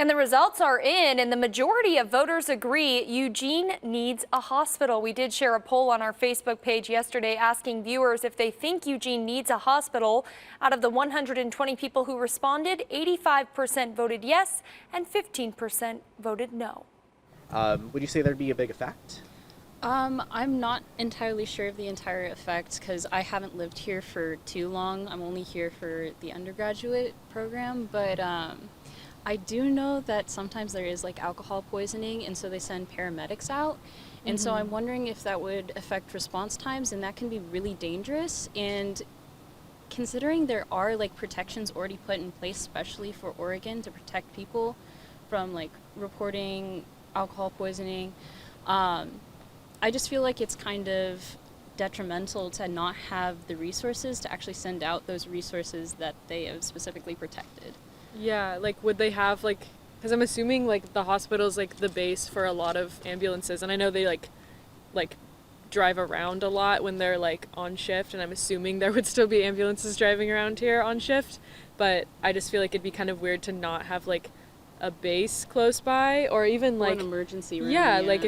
And the results are in, and the majority of voters agree Eugene needs a hospital. We did share a poll on our Facebook page yesterday asking viewers if they think Eugene needs a hospital. Out of the 120 people who responded, 85% voted yes and 15% voted no. Would you say there'd be a big effect? I'm not entirely sure of the entire effect because I haven't lived here for too long. I'm only here for the undergraduate program, but I do know that sometimes there is like alcohol poisoning, and so they send paramedics out. And so I'm wondering if that would affect response times, and that can be really dangerous. And considering there are like protections already put in place, especially for Oregon, to protect people from like reporting alcohol poisoning, I just feel like it's kind of detrimental to not have the resources to actually send out those resources that they have specifically protected. Yeah, like would they have like, because I'm assuming like the hospital's like the base for a lot of ambulances, and I know they like drive around a lot when they're like on shift, and I'm assuming there would still be ambulances driving around here on shift, but I just feel like it'd be kind of weird to not have like a base close by, or even like an emergency room. Yeah, like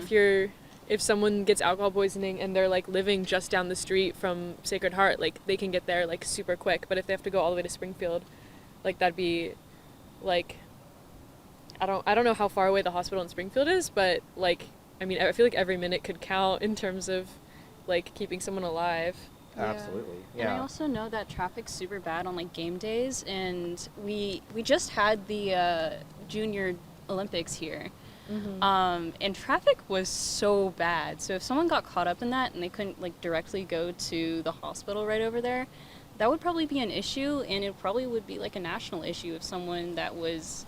if someone gets alcohol poisoning and they're like living just down the street from Sacred Heart, like they can get there like super quick, but if they have to go all the way to Springfield, like that'd be like, I don't know how far away the hospital in Springfield is, but like, I mean, I feel like every minute could count in terms of like keeping someone alive. Yeah. Absolutely. Yeah. And I also know that traffic's super bad on like game days, and we just had the Junior Olympics here. And traffic was so bad. So if someone got caught up in that and they couldn't like directly go to the hospital right over there, that would probably be an issue, and it probably would be like a national issue if someone that was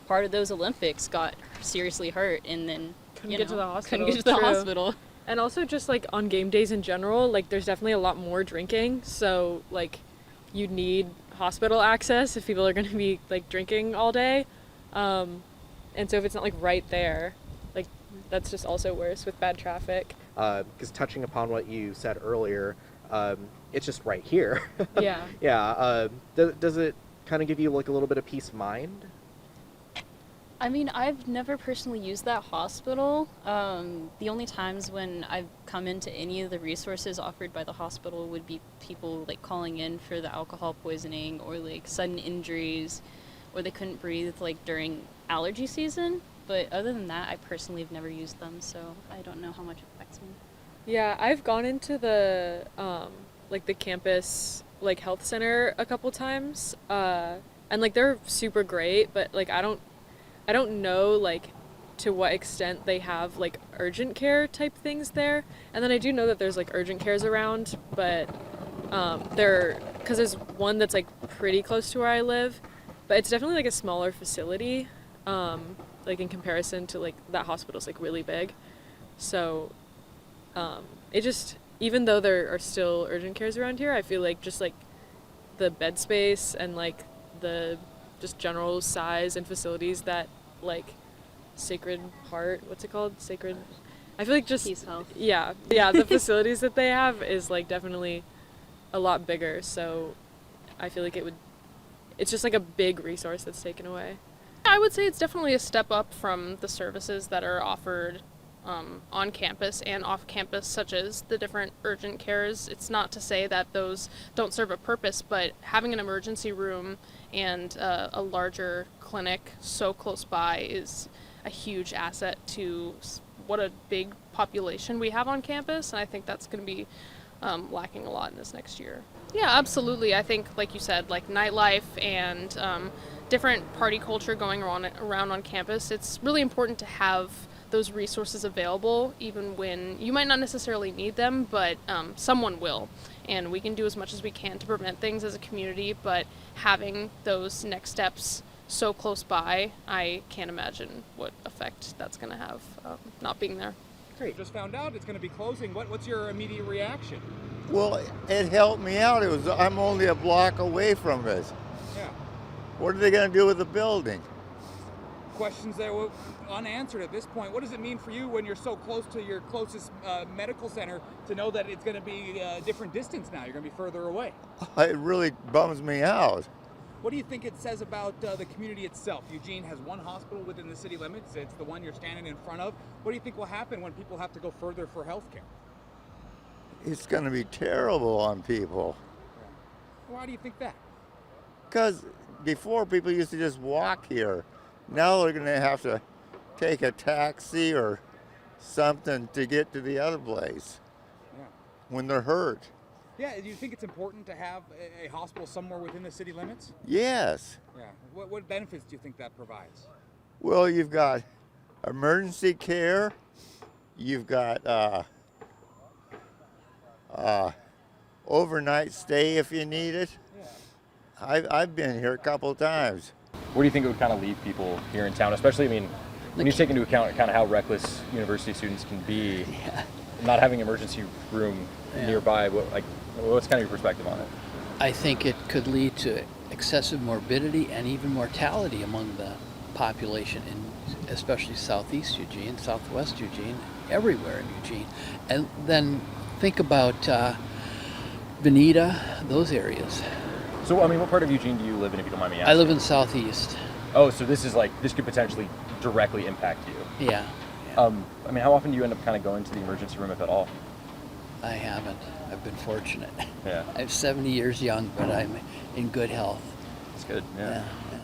part of those Olympics got seriously hurt and then Couldn't get to the hospital. Couldn't get to the hospital. And also just like on game days in general, like there's definitely a lot more drinking, so like you'd need hospital access if people are going to be like drinking all day. And so if it's not like right there, like that's just also worse with bad traffic. Because touching upon what you said earlier, it's just right here. Yeah. Yeah. Does it kind of give you like a little bit of peace of mind? I mean, I've never personally used that hospital. The only times when I've come into any of the resources offered by the hospital would be people like calling in for the alcohol poisoning or like sudden injuries, or they couldn't breathe like during allergy season. But other than that, I personally have never used them, so I don't know how much it affects me. Yeah, I've gone into the like the campus like health center a couple times, and like they're super great, but like I don't know like to what extent they have like urgent care type things there. And then I do know that there's like urgent cares around, but because there's one that's like pretty close to where I live, but it's definitely like a smaller facility, like in comparison to like that hospital's like really big. So it just, even though there are still urgent cares around here, I feel like just like the bed space and like the just general size and facilities that like Sacred Heart, what's it called? Sacred, I feel like just PeaceHealth. Yeah, the facilities that they have is like definitely a lot bigger, so I feel like it's just like a big resource that's taken away. I would say it's definitely a step up from the services that are offered on campus and off campus, such as the different urgent cares. It's not to say that those don't serve a purpose, but having an emergency room and a larger clinic so close by is a huge asset to what a big population we have on campus, and I think that's going to be lacking a lot in this next year. Yeah, absolutely. I think, like you said, like nightlife and different party culture going around on campus, it's really important to have those resources available, even when you might not necessarily need them, but someone will. And we can do as much as we can to prevent things as a community, but having those next steps so close by, I can't imagine what effect that's going to have not being there. Great. Just found out it's going to be closing. What's your immediate reaction? Well, it helped me out. I'm only a block away from it. Yeah. What are they going to do with the building? Questions that were unanswered at this point. What does it mean for you when you're so close to your closest medical center to know that it's going to be a different distance now? You're going to be further away. It really bums me out. What do you think it says about the community itself? Eugene has one hospital within the city limits. It's the one you're standing in front of. What do you think will happen when people have to go further for health care? It's going to be terrible on people. Why do you think that? Because before people used to just walk here. Now they're going to have to take a taxi or something to get to the other place Yeah. when they're hurt. Yeah, do you think it's important to have a hospital somewhere within the city limits? Yes. Yeah. What benefits do you think that provides? Well, you've got emergency care. You've got overnight stay if you need it. Yeah. I've been here a couple of times. Where do you think it would kind of leave people here in town, especially, I mean, when you take into account kind of how reckless university students can be, not having an emergency room nearby, what's kind of your perspective on it? I think it could lead to excessive morbidity and even mortality among the population, in especially southeast Eugene, southwest Eugene, everywhere in Eugene. And then think about Veneta, those areas. So, I mean, what part of Eugene do you live in, if you don't mind me asking? I live in southeast. Oh, so this could potentially directly impact you. Yeah. I mean, how often do you end up kind of going to the emergency room, if at all? I haven't. I've been fortunate. Yeah. I'm 70 years young, but I'm in good health. That's good, yeah. Yeah.